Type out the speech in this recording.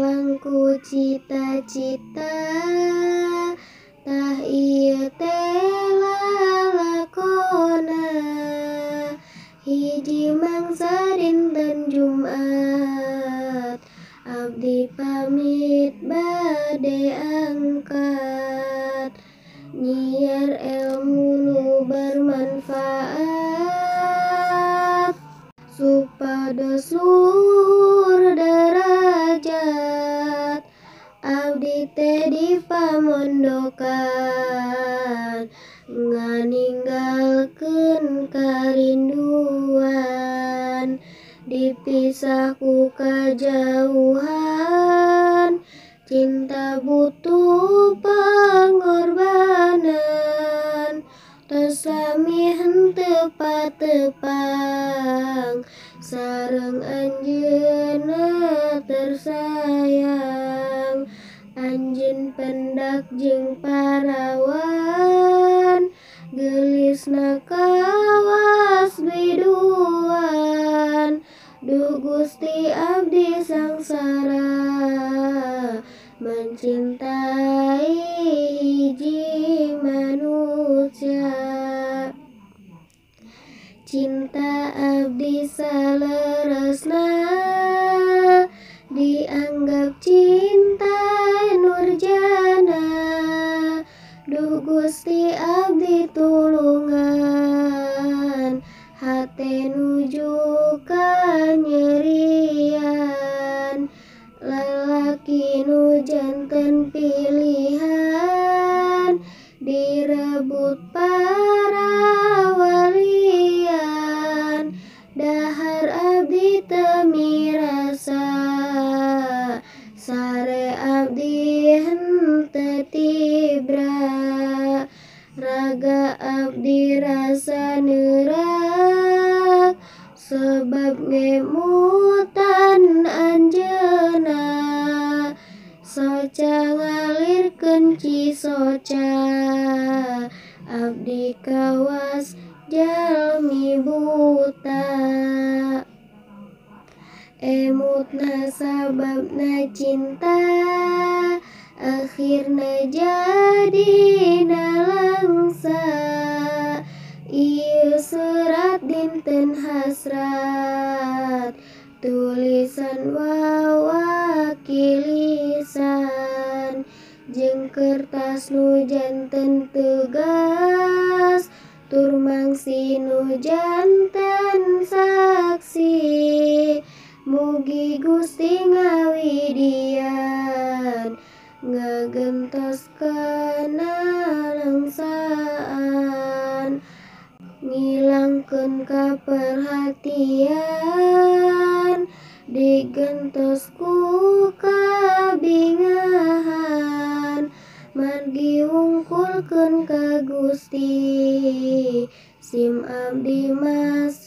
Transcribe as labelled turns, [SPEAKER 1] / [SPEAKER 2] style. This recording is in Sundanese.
[SPEAKER 1] Pangku cita-cita tah ieu teh lalakonna hiji mangsa dinten Jumat abdi pamit bade angkat nyiar ilmu nu bermanfaat supados luhur derajat abdi teh dipamondokan nganinggalkeun karinduan dipisah ku kajauhan cinta butuh pengorbanan tasami henteu patepang sareng anjeunna tersayang anjeun pendak jeung parawan geulisna kawas biduan duh Gusti abdi sangsara mencintai hiji manusia cinta abdi saleresna dianggap cinta nurjana duh Gusti abdi tulungan hate nuju kanyerian lalaki nu janten pilihan direbut para walian dahar abdi teu mirasa sare abdi henteu tibra raga abdi rasa neurak sebab ngemutan anjeunna soca ngalirkeun cisoca abdi kawas jalmi buta emutna sababna cinta akhirna jadina langsa ieu surat dinten hasrat tulisan wawakilisan jeung kertas nu janten tugas tur mangsi nu janten saksi mugi Gusti ngawidian ngagentoskeun langsaan ngilangkeun kaperhatian digentos ku kabingahan margi wungkulkeun ka Gusti sim abdi mas